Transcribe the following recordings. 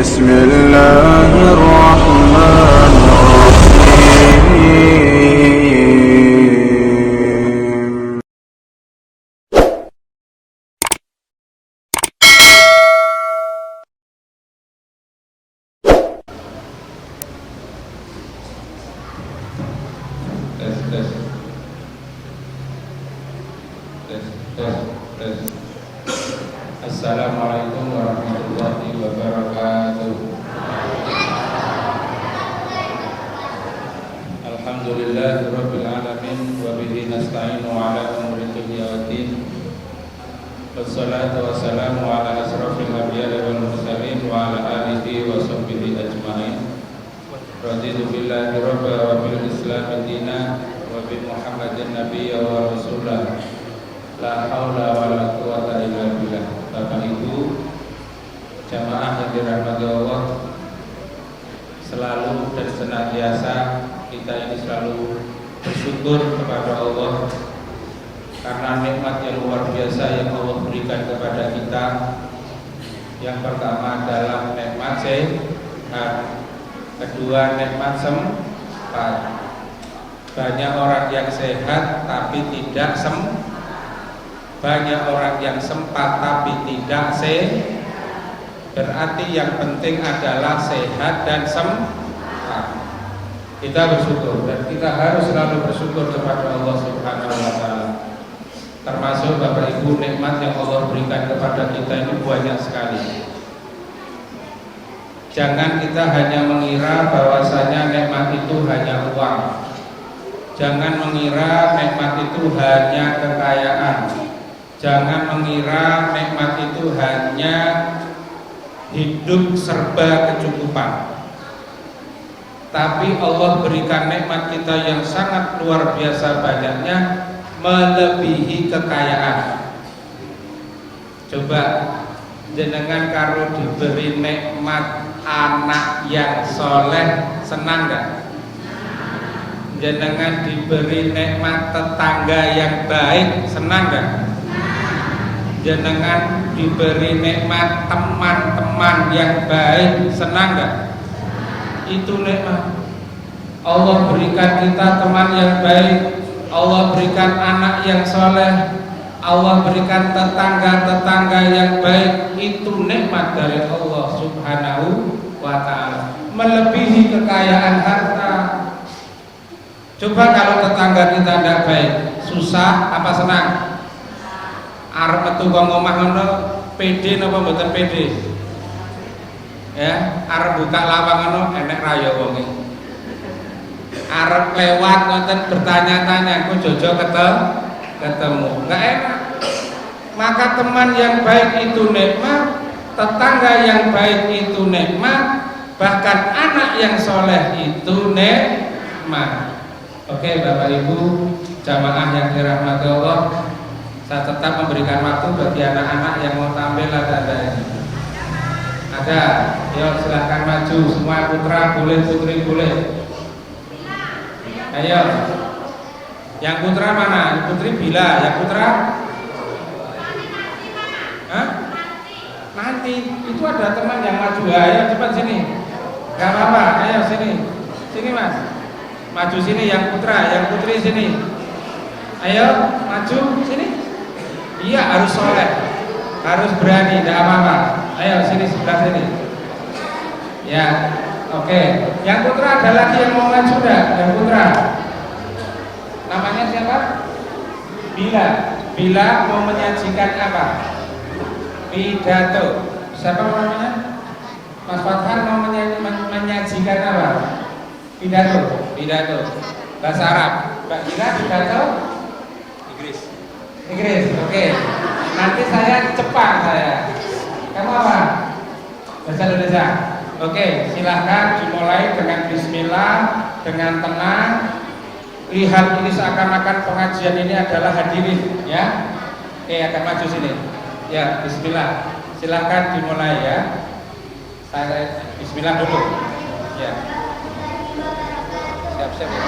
بسم الله الرحمن الرحيم. tes tes tes tes tes. Assalamualaikum warahmatullahi wabarakatuh. Alhamdulillahirabbil alamin wa bihi nasta'inu ala umuri dunya waddin. Wassalatu wassalamu ala asrofil anbiya'i wal mursalin wa ala alihi wa sahbihi ajma'in. Raditu billahi rabba wa bil islami dina wa bi Muhammadin nabiyya wa rasulah. La haula wa la quwata illa billah. Bapak Ibu jamaah yang dirahmati Allah, selalu dan senantiasa kita ini selalu bersyukur kepada Allah karena nikmat yang luar biasa yang Allah berikan kepada kita. Yang pertama adalah nikmat sehat, kedua nikmat sempat. Banyak orang yang sehat tapi tidak banyak orang yang sempat tapi tidak sehat. Berarti yang penting adalah sehat dan sempat. Kita bersyukur dan kita harus selalu bersyukur kepada Allah Subhanahu wa taala. Termasuk Bapak Ibu nikmat yang Allah berikan kepada kita ini banyak sekali. Jangan kita hanya mengira bahwasanya nikmat itu hanya uang. Jangan mengira nikmat itu hanya kekayaan. Jangan mengira nikmat itu hanya hidup serba kecukupan. Tapi Allah berikan nikmat kita yang sangat luar biasa banyaknya, melebihi kekayaan. Coba jenengan kalau diberi nikmat anak yang soleh, senang gak? Jenengan diberi nikmat tetangga yang baik, senang gak? Jenengan diberi nikmat teman-teman yang baik, senang gak? Itu nikmat. Allah berikan kita teman yang baik, Allah berikan anak yang soleh, Allah berikan tetangga-tetangga yang baik. Itu nikmat dari Allah Subhanahu wa ta'ala, melebihi kekayaan harta. Coba kalau tetangga kita tidak baik, susah apa senang? Arep metu kok ngomah ngono pede napa mboten pede? Ya, arep buka lawang ngono enek ra ya wonge. Arep lewat ngoten bertanya-tanya kok jojo ketemu. Enggak enak. Maka teman yang baik itu nikmat, tetangga yang baik itu nikmat, bahkan anak yang soleh itu nikmat. Oke Bapak Ibu jamaah yang dirahmati Allah, saya tetap memberikan waktu bagi anak-anak yang mau tampil. Ada ini. Ada, yuk silahkan maju semua, putra boleh, putri boleh. Ayo, yang putra mana? Putri bila, yang putra? Hah? Nanti, itu ada teman yang maju. Ayo cepat sini. Gak apa-apa, ayo sini. Sini mas, maju sini yang putra, yang putri sini. Ayo maju sini. Iya harus soleh, harus berani, tidak apa-apa. Ayo sini sebelah sini. Ya, oke. Yang putra ada lagi yang mau maju enggak? Yang putra. Namanya siapa? Bila. Bila mau menyajikan apa? Pidato. Siapa namanya? Mas Fathan mau menyajikan apa? Pidato. Pidato. Bahasa Arab. Mbak Bila pidato? Inggris, oke. Nanti saya Jepang saya. Kamu apa? Bahasa Indonesia. Oke, silahkan dimulai dengan bismillah, dengan tenang. Lihat ini seakan-akan pengajian ini adalah hadirin, ya. Oke, akan maju sini. Ya, bismillah. Silahkan dimulai ya. Saya bismillah dulu. Ya. Siap-siap ya.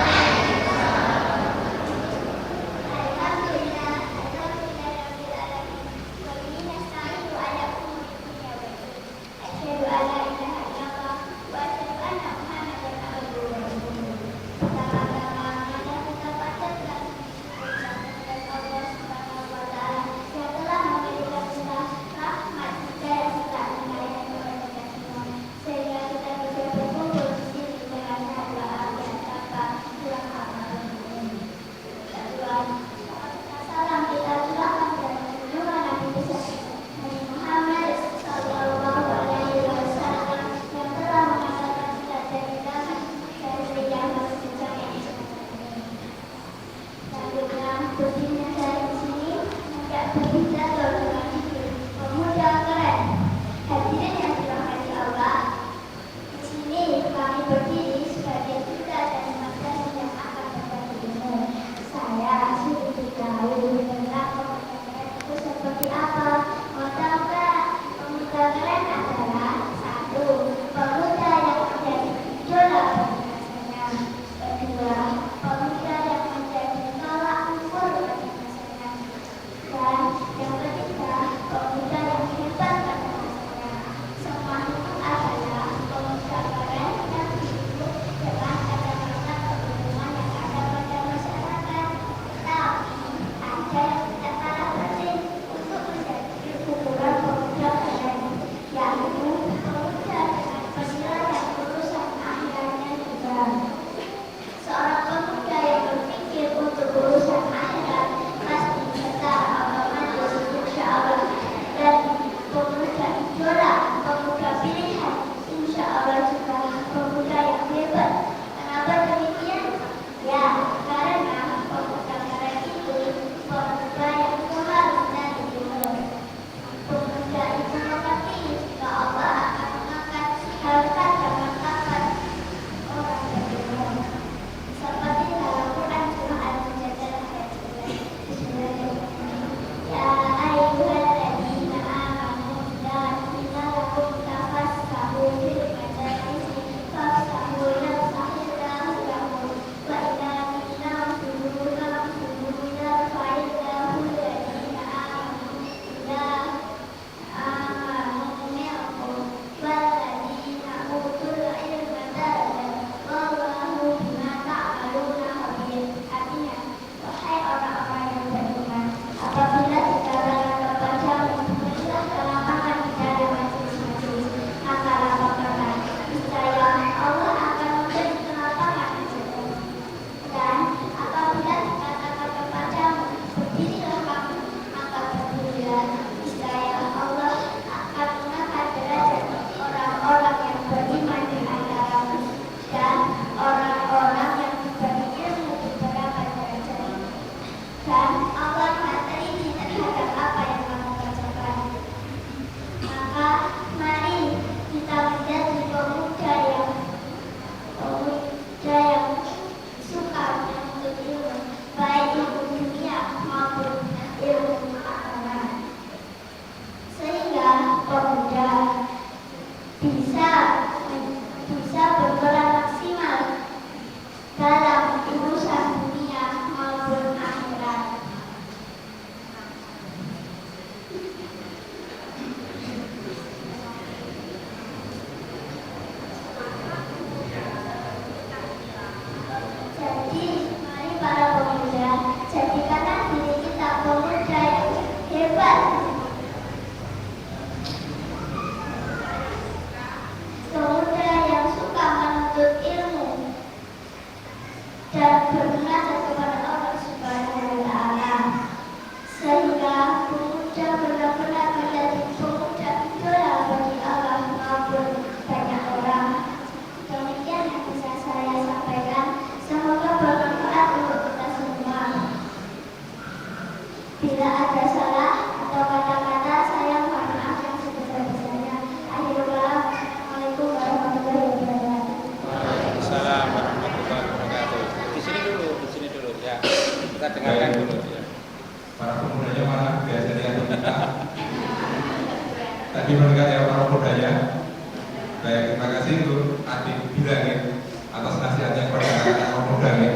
kasih untuk adik Bilang ya, atas nasihatnya kepada anak muda ya.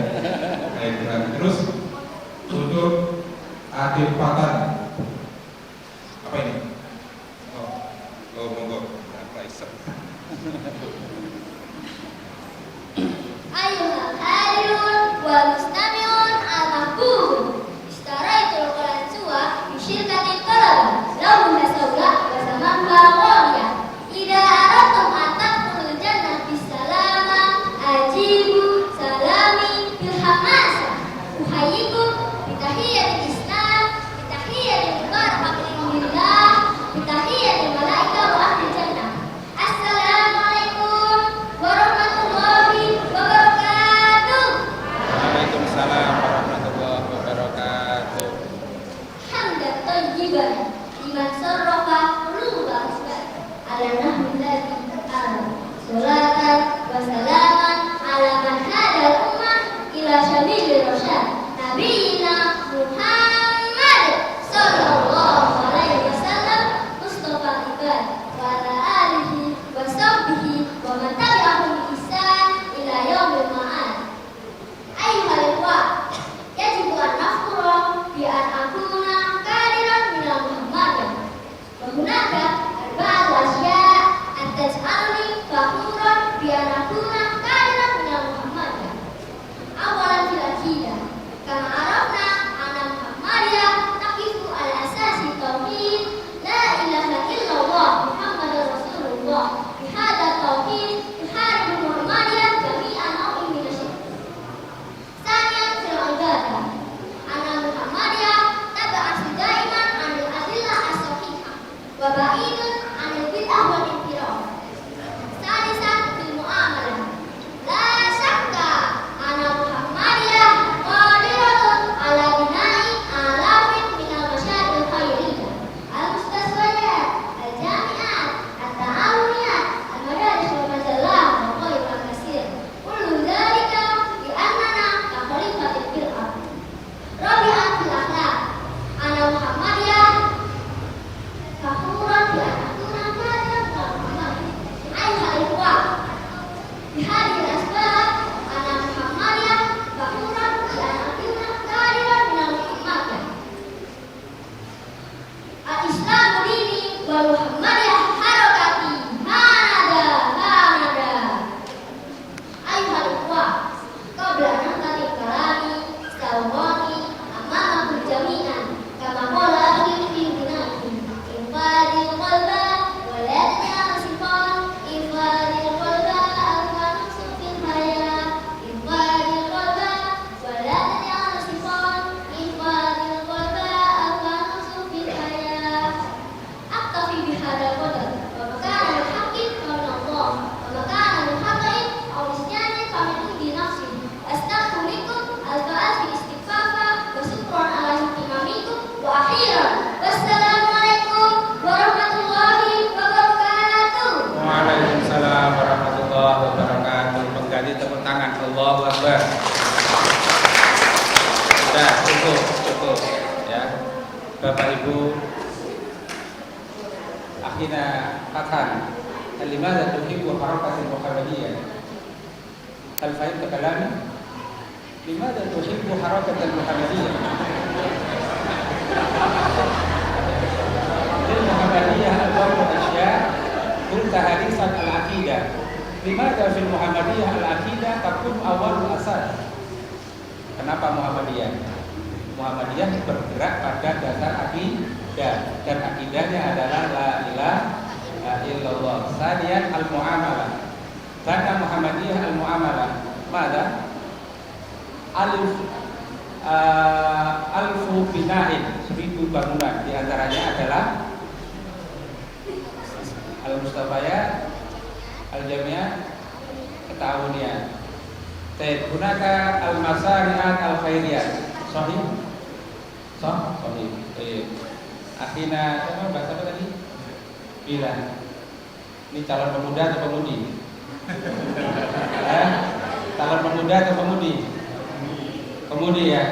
Baik, terus untuk adik Fatan, apa ini? Oh monggo, apa isep? Ayuhal hadirun wal mustami'un al-mahbub. Ishtaraitul Quran suwa bisyirkatil talaba lahum nasawla wa samamha ghawiyah. Idza aratum an tadkhulul jannah bisalama ajibu salami bil hamasa. Uhayyikum bitahiyyatil Islam, bitahiyyatil mubarakati lillah, bitahiyyatil malaika wa ahli jannah. Assalamualaikum warahmatullahi wabarakatuh. Waalaikumsalam warahmatullahi wabarakatuh. Hamdan thayyiban liman sarrafa qulubal isbat ala nahwi ladzi ta'ala. Salatan wa salaman ala man hadal ummah ila sabilir rasyad. Nabiyina Muhammad sallallahu alaihi wasallam mustafa ibad wa ala alihi wa sahbihi wa man tabi'ahum bi ihsan ila yaumil ma'ad. Ayyuhal ikhwah, yajibu an nafkura bi an akuna qadiran minal Muhammadiyah. Wa hunaka arba'atu asya' an taj'alni fakhuran bi an akuna qadiran minal Muhammadiyah. Awalan fil aqidah, kama arafna anna Muhammadiyah taqifu ala asasi tauhid la ilaha illallah Muhammadur Rasulullah. Bihadza tauhid tuharibu Muhammadiyah jami'an nau'in minasyirk. Saniyan fil ibadah, anna Muhammadiyah tab'as daiman 'anil adillah as-sahihah wa ba'idun 'anil bid'ah wal inhiraf. Salisan fil muamalah, la syakka anna Muhammadiyah qadiratun 'ala bina'i alafin minal masyaari'il khairiyah, al-mustaswayat, al-jami'at, at-ta'awuniyat, al-madaris wal majallah wa ghairuha katsir. Kullu dzalika bi annana ka khalifatil fil ardh. Rabi'an fil akhlaq, anna Muhammadiyah fakhuran bi an akuna qadiran minal Muhammadiyah. Ayyuhal ikhwah, bihadhil asbab anna Muhammadiyah fakhuran bi an akuna qadiran minal Muhammadiyah. Al-Islamu dini wal Muhammadiyah harakati hanada. Ayyuhal ikhwah, qabla an nantaqil kalami istawani amamakum jami'an kama qala akhir fi bina'ihi infadil qalba wa la tanasifan infadil qalba al-fanusu fil hayat infadil qalba wa la tanasifan infadil qalba al-fanusu fil hayat. Aktafi bihadal qadar wa makana al-haqqin fa min Allah wa makana al-haqqin aw isyanin fa min indi nafsi. Astaghfirukum al-fa'al bi istighfafa wa syukran ala ihtimamikum wa akhiran wassalamualaikum warahmatullahi wabarakatuh. Waalaikumsalam warahmatullahi wabarakatuh. Mengganti tepuk tangan. Allahu Akbar. Sudah cukup ya. Bapak Ibu, akhina Fatan, limadha tuhibbu harakatil Muhammadiyah? Hal fahimta kalami? Limadha tuhibbu harakatil Muhammadiyah? Lil Muhammadiyah arba'u asya' qulta hadisan al-aqidah. Limadha fil Muhammadiyah al-aqidah takun awalul asas? Kenapa Muhammadiyah? Muhammadiyah bergerak pada dasar akidah, dan akidahnya adalah la ilaha illallah. Saniyan al-muamalah. Kata Muhammadiyah al-muamalah. Mada? Alfu bina'in, 1000 bangunan. Di antaranya adalah al-mustafayat, al-jami'at, ketawuniyat. Gunakan al-masari'at al-khairiyat. Sahih? Sahih. Akhina, apa bahasa apa tadi? Bila. Ini calon pemuda atau pemudi? Calon pemuda atau pemudi? Pemudi ya.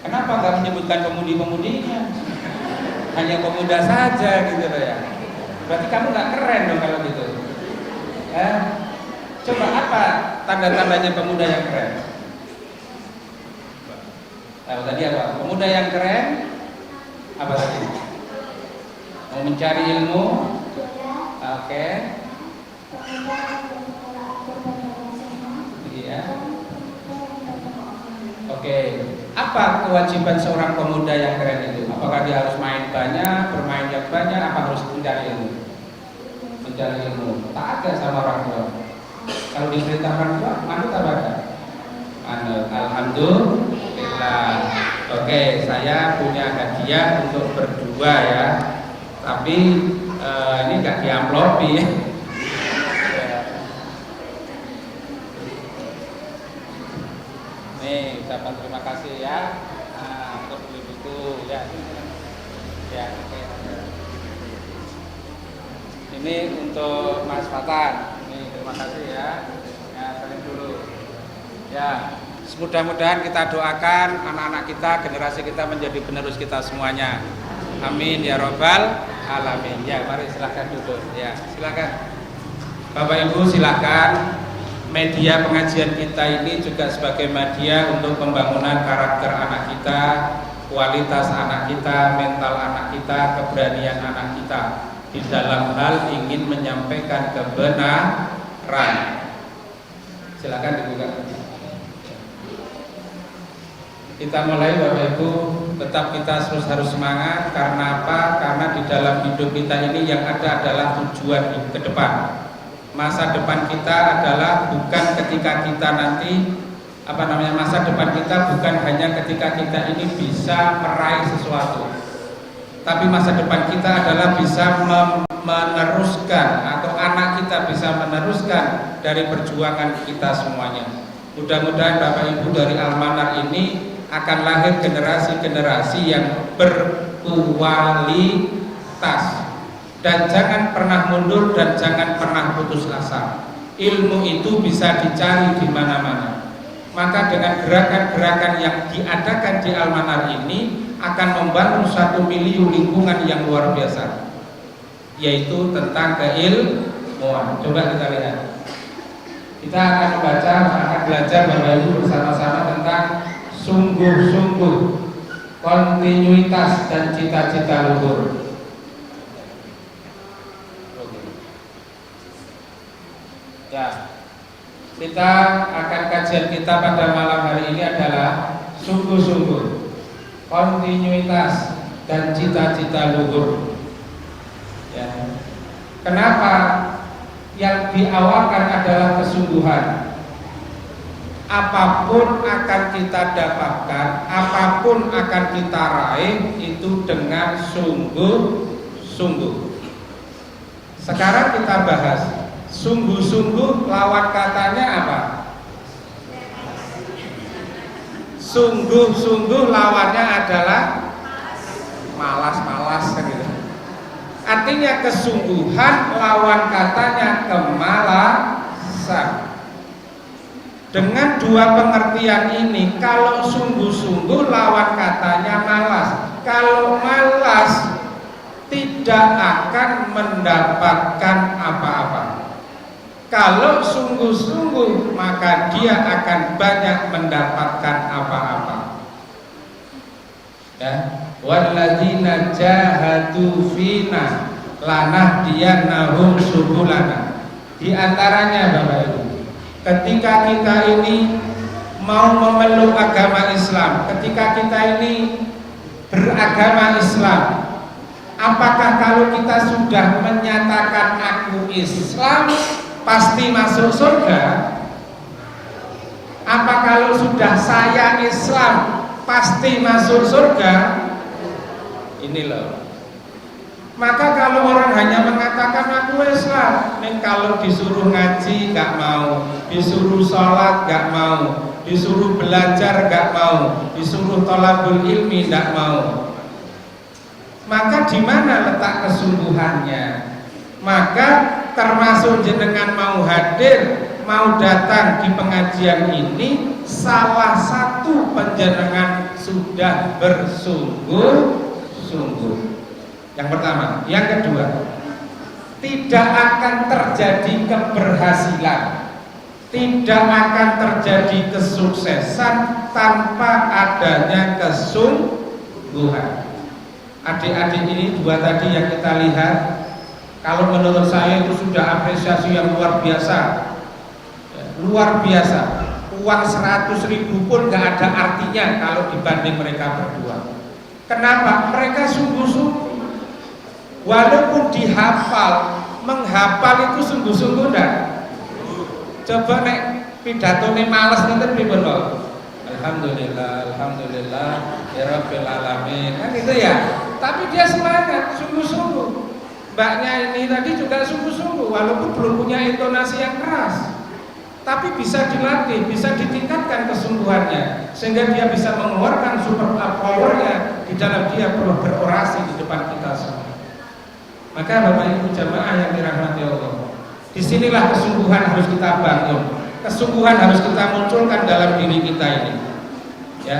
Kenapa nggak menyebutkan pemudi-pemudinya? Hanya pemuda saja gitu loh ya. Berarti kamu nggak keren dong kalau gitu. tanda-tandanya pemuda yang keren? Tahu tadi apa? Pemuda yang keren apa tadi? Mau mencari ilmu? Oke. Iya. Oke. Apa kewajiban seorang pemuda yang keren itu? Apakah dia harus main banyak, bermain yang banyak, apa harus mencari ilmu? Mencari ilmu. Tak ada sama orang tua. Kalau diperintah orang tua, manut apa ada? Manut. Alhamdulillah. Oke, saya punya hadiah untuk berdua ya. Tapi ini nggak diamplopi. Nih, ucapan terima kasih ya. Nah, untuk beli buku ya. Ya, oke. Ini untuk Mas Fatan. Nih, terima kasih ya. Ya, salim dulu. Ya, mudah-mudahan kita doakan anak-anak kita, generasi kita menjadi penerus kita semuanya. Amin ya robbal alamin. Ya, mari silahkan duduk. Ya, silakan. Bapak Ibu silakan. Media pengajian kita ini juga sebagai media untuk pembangunan karakter anak kita, kualitas anak kita, mental anak kita, keberanian anak kita di dalam hal ingin menyampaikan kebenaran. Silakan dibuka. Kita mulai Bapak Ibu, tetap kita harus semangat. Karena apa? Karena di dalam hidup kita ini yang ada adalah tujuan ke depan. Masa depan kita adalah bukan ketika kita nanti masa depan kita bukan hanya ketika kita ini bisa meraih sesuatu, tapi masa depan kita adalah bisa meneruskan atau anak kita bisa meneruskan dari perjuangan kita semuanya. Mudah-mudahan Bapak Ibu dari Almanar ini akan lahir generasi-generasi yang berkualitas. Dan jangan pernah mundur dan jangan pernah putus asa. Ilmu itu bisa dicari di mana-mana. Maka dengan gerakan-gerakan yang diadakan di Almanar ini akan membangun suatu milieu lingkungan yang luar biasa, yaitu tentang keilmuan. Coba kita lihat. Kita akan membaca, akan belajar Bapak Ibu bersama-sama tentang sungguh-sungguh, kontinuitas dan cita-cita luhur. Ya, kita akan kajian kita pada malam hari ini adalah sungguh-sungguh, kontinuitas dan cita-cita luhur. Ya. Kenapa yang diawalkan adalah kesungguhan? Apapun akan kita dapatkan, apapun akan kita raih itu dengan sungguh-sungguh. Sekarang kita bahas sungguh-sungguh, lawan katanya apa? Sungguh-sungguh lawannya adalah malas-malas gitu. Artinya kesungguhan lawan katanya kemalasan. Dengan dua pengertian ini, kalau sungguh-sungguh lawan katanya malas. Kalau malas tidak akan mendapatkan apa-apa. Kalau sungguh-sungguh maka dia akan banyak mendapatkan apa-apa. Ya, walladzina jahadu fina lanahdiyannahum subulana. Di antaranya Bapak Ibu, ketika kita ini mau memeluk agama Islam, ketika kita ini beragama Islam, apakah kalau kita sudah menyatakan aku Islam pasti masuk surga? Apa kalau sudah saya Islam pasti masuk surga? Ini loh. Maka kalau orang hanya mengatakan aku Islam, nih kalau disuruh ngaji gak mau, disuruh sholat gak mau, disuruh belajar gak mau, disuruh thalabul ilmi gak mau, maka di mana letak kesungguhannya? Maka termasuk jenengan mau hadir, mau datang di pengajian ini, salah satu penjenengan sudah bersungguh-sungguh. Yang pertama, yang kedua, tidak akan terjadi keberhasilan Tidak akan terjadi kesuksesan tanpa adanya kesungguhan. Adik-adik ini dua tadi yang kita lihat, kalau menurut saya itu sudah apresiasi yang luar biasa. Luar biasa. Uang 100.000 pun gak ada artinya kalau dibanding mereka berdua. Kenapa? Mereka sungguh-sungguh. Walaupun dihafal, menghafal itu sungguh-sungguh enggak? Coba nek pidato nih males nanti pripun kok. Alhamdulillah, alhamdulillah, ya rabbil alamin. Kan gitu ya. Tapi dia semangat, sungguh-sungguh. Mbaknya ini tadi juga sungguh-sungguh, walaupun belum punya intonasi yang keras. Tapi bisa dilatih, bisa ditingkatkan kesungguhannya, sehingga dia bisa mengeluarkan super powernya di dalam dia berorasi di depan kita semua. Maka Bapak Ibu jamaah yang dirahmati Allah, disinilah kesungguhan harus kita bangun, kesungguhan harus kita munculkan dalam diri kita ini. Ya,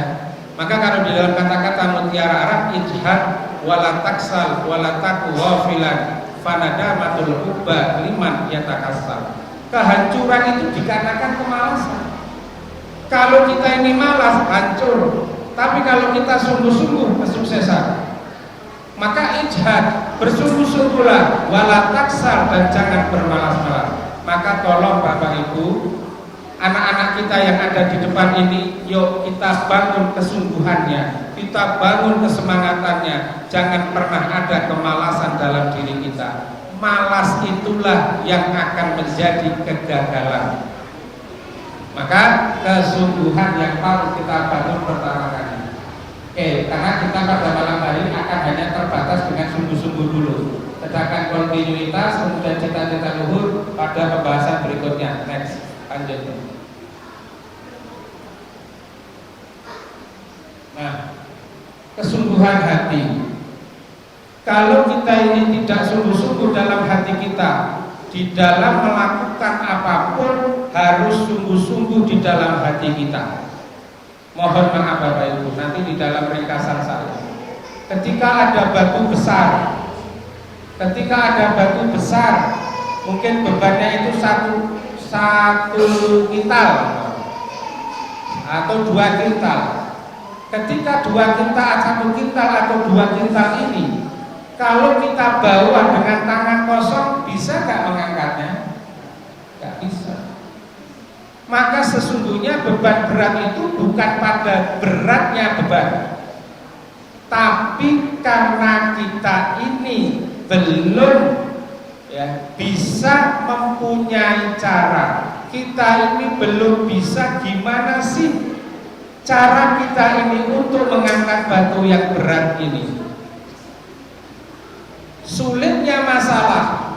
maka kalau di dalam kata-kata mutiara Arab, ijhad wala taksal wala taku ghafilan fanadamatul hubba liman yatakassal. Kehancuran itu dikarenakan kemalasan. Kalau kita ini malas, hancur. Tapi kalau kita sungguh-sungguh, kesuksesan. Maka ijhad, bersungguh-sungguhlah, wala taksal, dan jangan bermalas-malas. Maka tolong Bapak Ibu, anak-anak kita yang ada di depan ini, yuk kita bangun kesungguhannya, kita bangun kesemangatannya. Jangan pernah ada kemalasan dalam diri kita. Malas itulah yang akan menjadi kegagalan. Maka kesungguhan yang harus kita bangun pertama kali. Karena kita pada malam hari akan hanya terbatas dengan sungguh-sungguh dulu. Sedangkan kontinuitas kemudian cita-cita luhur pada pembahasan berikutnya. Next, lanjut. Nah, kesungguhan hati. Kalau kita ini tidak sungguh-sungguh dalam hati kita, di dalam melakukan apapun harus sungguh-sungguh di dalam hati kita. Mohon maaf Bapak Ibu, nanti di dalam ringkasan saya, ketika ada batu besar, mungkin bebannya itu satu kintal atau 2 kintal. Ketika 2 kintal, 1 kintal atau 2 kintal ini, kalau kita bawa dengan tangan kosong, bisa nggak mengangkatnya? Nggak bisa. Maka sesungguhnya beban berat itu bukan pada beratnya beban, tapi karena kita ini belum bisa mempunyai cara. Kita ini belum bisa gimana sih cara kita ini untuk mengangkat batu yang berat ini. Sulitnya masalah,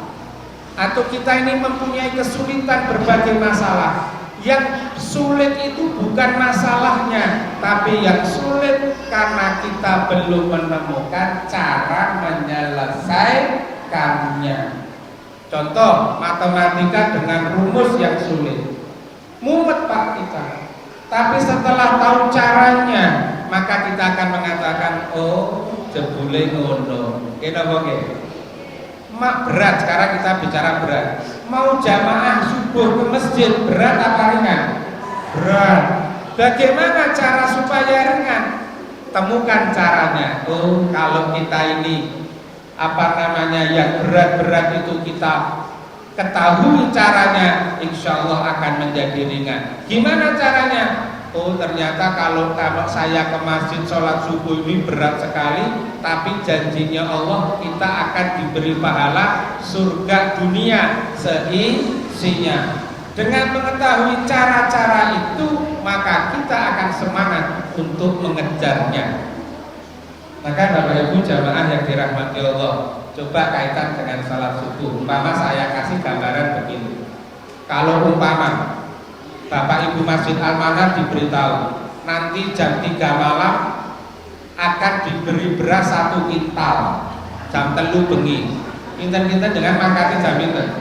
atau kita ini mempunyai kesulitan berbagai masalah. Yang sulit itu bukan masalahnya, tapi yang sulit karena kita belum menemukan cara menyelesaikannya. Contoh, matematika dengan rumus yang sulit, mumet Pak kita. Tapi setelah tahu caranya, maka kita akan mengatakan, oh jebule ngono. Mak berat, sekarang kita bicara berat. Mau jamaah subuh ke masjid, berat apa ringan? Berat. Bagaimana cara supaya ringan? Temukan caranya. Oh, kalau kita ini yang berat-berat itu kita ketahui caranya, insya Allah akan menjadi ringan. Gimana caranya? Oh, ternyata kalau saya ke masjid sholat subuh ini berat sekali, tapi janjinya Allah kita akan diberi pahala surga dunia seisinya. Dengan mengetahui cara-cara itu, maka kita akan semangat untuk mengejarnya. Maka Bapak Ibu jamaah yang dirahmati Allah, coba kaitan dengan sholat subuh. Umpama saya kasih gambaran begini. Kalau umpama Bapak Ibu Masjid Al-Manar diberitahu nanti jam 3 malam akan diberi beras 1 kintal jam 3 bengi. Kinten-kinten dengan mangkati jam pinten?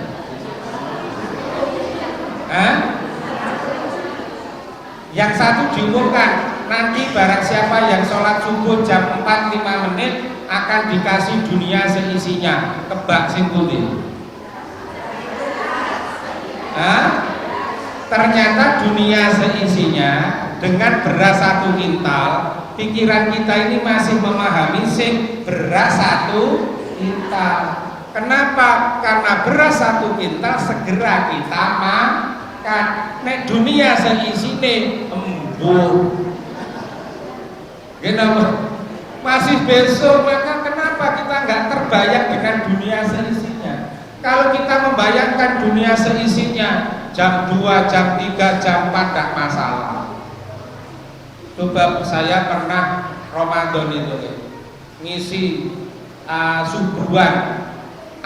Yang satu diumumkan nanti barang siapa yang sholat subuh jam 4:05 akan dikasih dunia seisinya. Kebak sing pundi? ternyata dunia seisinya dengan beras 1 kintal, pikiran kita ini masih memahami sing beras 1 kintal. Kenapa? Karena beras 1 kintal segera kita makan. Nek dunia seisine embuh. Kenapa? Masih besok, maka kenapa kita nggak terbayang dengan dunia seisinya? Kalau kita membayangkan dunia seisinya, jam 2, jam 3, jam 4 gak masalah. Coba saya pernah Ramadan itu ngisi subuhan.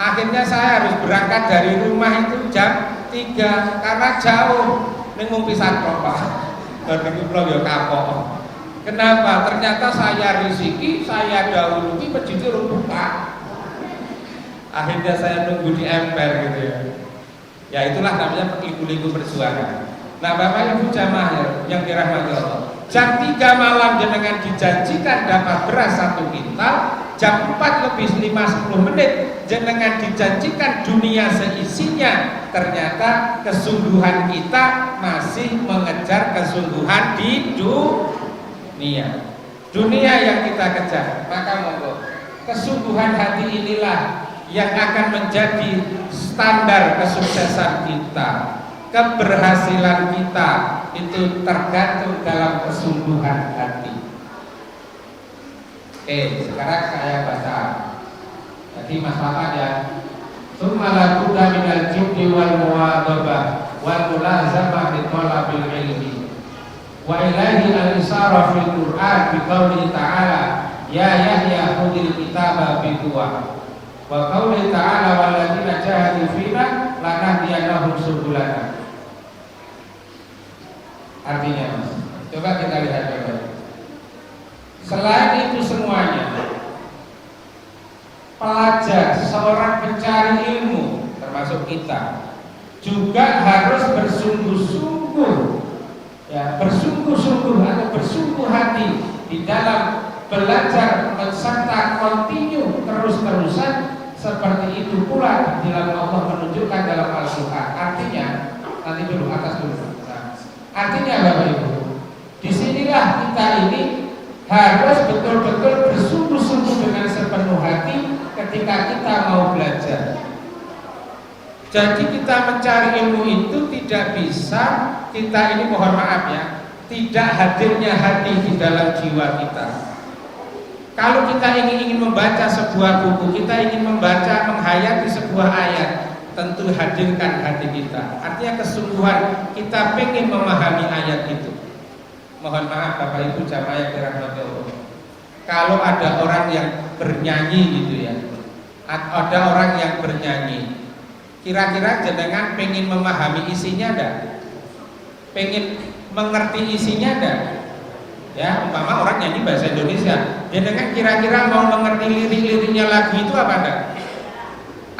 Akhirnya saya harus berangkat dari rumah itu jam 3 karena jauh ning Pisan Propa. Niku kula ya kapok. Kenapa? Ternyata saya risiki, saya dahului masjid urung buka. Akhirnya saya nunggu di emper gitu ya. Ya itulah namanya liku-liku perjuangan. Nah Bapak Ibu jamaah yang dirahmati Allah, jam 3 malam jenengan dijanjikan dapat beras 1 kintal, jam 4 lebih 5-10 menit jenengan dijanjikan dunia seisinya. Ternyata kesungguhan kita masih mengejar kesungguhan di dunia yang kita kejar. Maka monggo, kesungguhan hati inilah yang akan menjadi standar kesuksesan kita. Keberhasilan kita itu tergantung dalam kesungguhan hati. Sekarang saya baca. Jadi Mas Fatah ya. Tsumma la budda minal jiddi wal muwadhabah wal mulazamah li thalabil ilmi. Wa ilaihi al-isara fil Qur'an bi qouli ta'ala ya Yahya khudhil kitaba bi quwwah. Wa qouli ta'ala walladzina jahadu fina lanahdiyannahum subulana. Artinya Mas, coba kita lihat baik-baik. Selain itu semuanya, pelajar, seorang pencari ilmu termasuk kita juga harus bersungguh-sungguh, ya, bersungguh-sungguh atau bersungguh hati di dalam belajar serta kontinu terus-terusan. Seperti itu pula di dalam Allah menunjukkan dalam Al-Quran. Artinya, nanti dulu atas dulu. Nah, artinya Bapak Ibu, disinilah kita ini harus betul-betul bersungguh-sungguh dengan sepenuh hati ketika kita mau belajar. Jadi kita mencari ilmu itu tidak bisa kita ini, mohon maaf ya, tidak hadirnya hati di dalam jiwa kita. Kalau kita ingin membaca sebuah buku, kita ingin membaca, menghayati sebuah ayat, tentu hadirkan hati kita. Artinya kesungguhan kita pengen memahami ayat itu. Mohon maaf Bapak Ibu jamaah yang dirahmati Allah. Kalau ada orang yang bernyanyi gitu ya, ada orang yang bernyanyi, kira-kira jenengan pengen memahami isinya enggak? Pengen mengerti isinya enggak? Ya, umpama orang nyanyi bahasa Indonesia, jenengan kira-kira mau mengerti lirik-liriknya lagu itu apa enggak?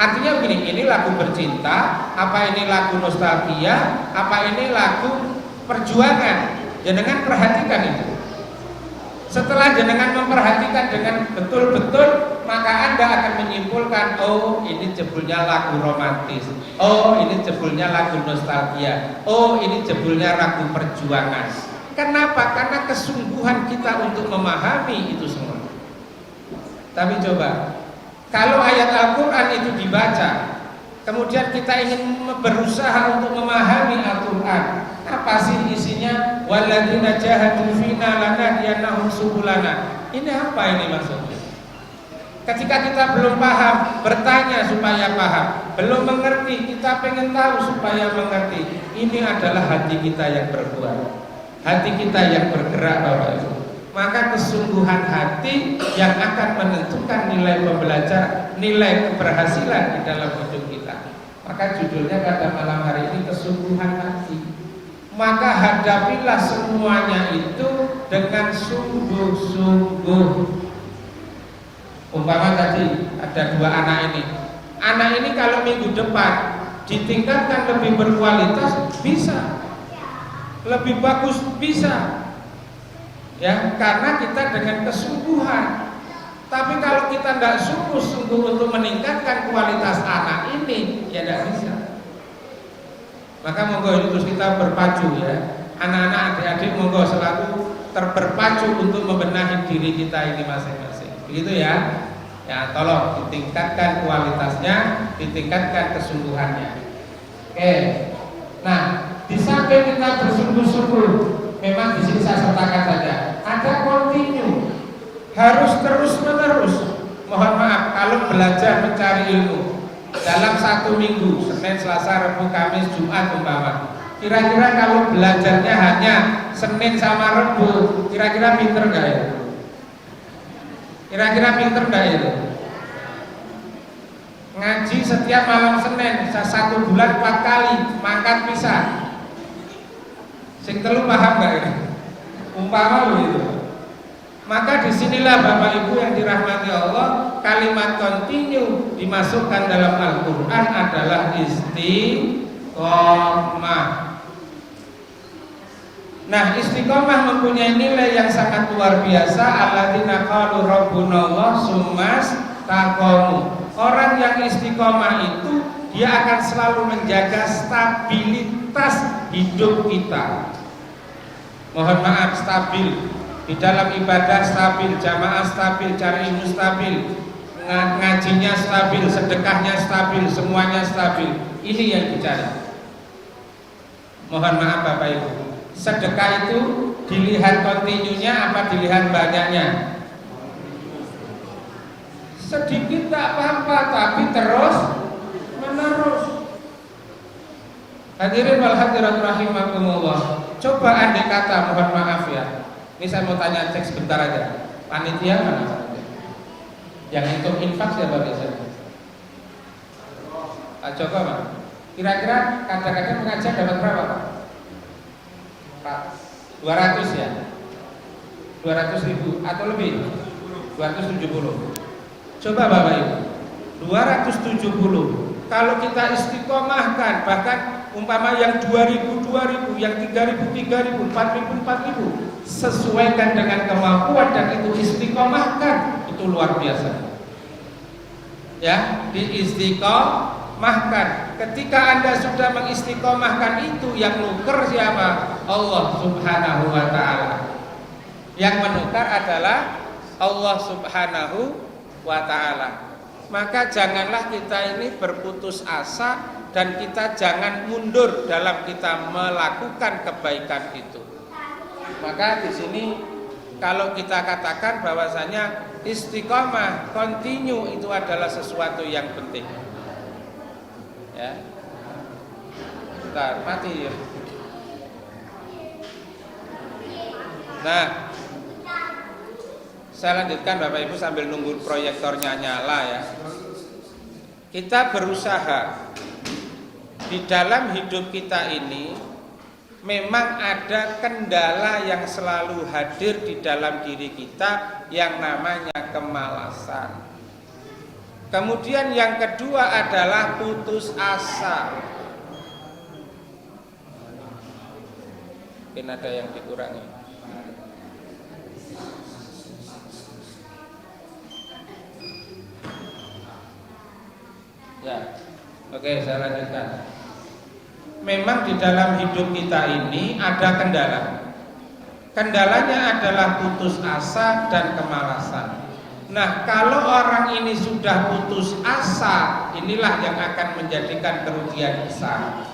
Artinya begini, ini lagu bercinta, apa ini lagu nostalgia, apa ini lagu perjuangan? Jenengan perhatikan itu. Setelah jenengan memperhatikan dengan betul-betul, maka Anda akan menyimpulkan, oh ini jebulnya lagu romantis, oh ini jebulnya lagu nostalgia, oh ini jebulnya lagu perjuangan. Kenapa? Karena kesungguhan kita untuk memahami itu semua. Tapi coba, kalau ayat Al-Quran itu dibaca, kemudian kita ingin berusaha untuk memahami Al-Quran, apa sih isinya? Walladzina jahadu fina lanahdiyannahum subulana. Ini apa ini maksudnya? Ketika kita belum paham, bertanya supaya paham. Belum mengerti, kita pengen tahu supaya mengerti. Ini adalah hati kita yang berbuat, hati kita yang bergerak Bapak Ibu. Maka kesungguhan hati yang akan menentukan nilai pembelajar, nilai keberhasilan di dalam hidup kita. Maka judulnya pada malam hari ini kesungguhan hati. Maka hadapilah semuanya itu dengan sungguh-sungguh. Umpama tadi ada 2 anak ini. Anak ini kalau minggu depan ditingkatkan lebih berkualitas, bisa. Lebih bagus, bisa. Ya, karena kita dengan kesungguhan. Tapi kalau kita tidak sungguh-sungguh untuk meningkatkan kualitas anak ini, ya tidak bisa. Maka monggo ini terus kita berpacu ya. Anak-anak, adik-adik monggo selalu berpacu untuk membenahi diri kita ini masing-masing. Begitu ya. Ya, tolong ditingkatkan kualitasnya, ditingkatkan kesungguhannya. Oke. Nah, di samping kita bersungguh-sungguh, memang di sini saya sertakan saja, ada kontinu, harus terus-menerus. Mohon maaf kalau belajar mencari ilmu dalam 1 minggu, Senin, Selasa, Rabu, Kamis, Jumat umpama. Kira-kira kalau belajarnya hanya Senin sama Rabu, kira-kira pinter nggak ya? Kira-kira pinter nggak itu? Ngaji setiap malam Senin, 1 bulan 4 kali, mangkat pisah. Sing telu paham nggak ini? Umpama begitu. Maka disinilah Bapak Ibu yang dirahmati Allah, kalimat kontinu dimasukkan dalam Al-Quran adalah istiqomah. Nah, istiqomah mempunyai nilai yang sangat luar biasa. Alladzina qalu rabbunallah summas taqamu. Orang yang istiqomah itu dia akan selalu menjaga stabilitas hidup kita. Mohon maaf, stabil di dalam ibadah, stabil jamaah, stabil cari ilmu, stabil ngajinya, stabil sedekahnya, stabil semuanya stabil. Ini yang dicari. Mohon maaf Bapak Ibu, sedekah itu dilihat kontinunya apa dilihat banyaknya? Sedikit tak apa-apa, tapi terus menerus. Hadirin wal hadirat rahimakumullah. Coba andai kata, mohon maaf ya, ini saya mau tanya, cek sebentar aja. Panitia mana? Yang hitung infak siapa biasanya? Pak Joko Pak. Kira-kira kadang-kadang mengajar dapat berapa Pak? 200 ya? 200.000 atau lebih? 270. Coba Bapak Ibu, 270. Kalau kita istiqomahkan, bahkan umpama yang 2.000, yang 3.000, 4.000, sesuaikan dengan kemampuan dan itu istiqomahkan, itu luar biasa. Ya, diistiqomahkan. Ketika Anda sudah mengistiqomahkan itu, yang nuker siapa? Allah Subhanahu wa ta'ala. Yang menukar adalah Allah Subhanahu wa ta'ala. Maka janganlah kita ini berputus asa dan kita jangan mundur dalam kita melakukan kebaikan itu. Maka di sini kalau kita katakan bahwasanya istiqomah, continue itu adalah sesuatu yang penting. Ya. Bentar, mati ya. Nah, saya lanjutkan Bapak Ibu sambil nunggu proyektornya nyala ya. Kita berusaha di dalam hidup kita ini memang ada kendala yang selalu hadir di dalam diri kita yang namanya kemalasan. Kemudian yang kedua adalah putus asa. Mungkin ada yang dikurangi. Ya, oke, saya lanjutkan. Memang di dalam hidup kita ini ada kendala. Kendalanya adalah putus asa dan kemalasan. Nah, kalau orang ini sudah putus asa, inilah yang akan menjadikan kerugian besar.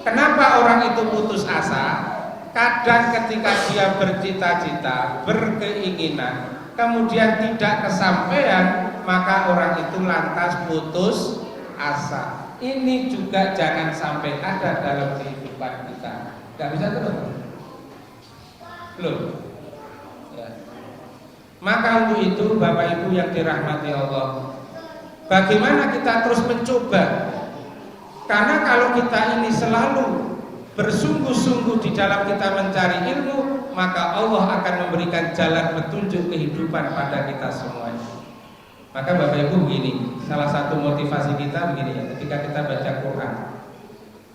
Kenapa orang itu putus asa? Kadang ketika dia bercita-cita, berkeinginan, kemudian tidak kesampaian, maka orang itu lantas putus asa. Ini juga jangan sampai ada dalam kehidupan kita. Gak bisa terus. Belum. Ya. Maka untuk itu Bapak Ibu yang dirahmati Allah, bagaimana kita terus mencoba? Karena kalau kita ini selalu bersungguh-sungguh di dalam kita mencari ilmu, maka Allah akan memberikan jalan petunjuk kehidupan pada kita semuanya. Maka Bapak Ibu begini, salah satu motivasi kita begini ya, ketika kita baca Quran,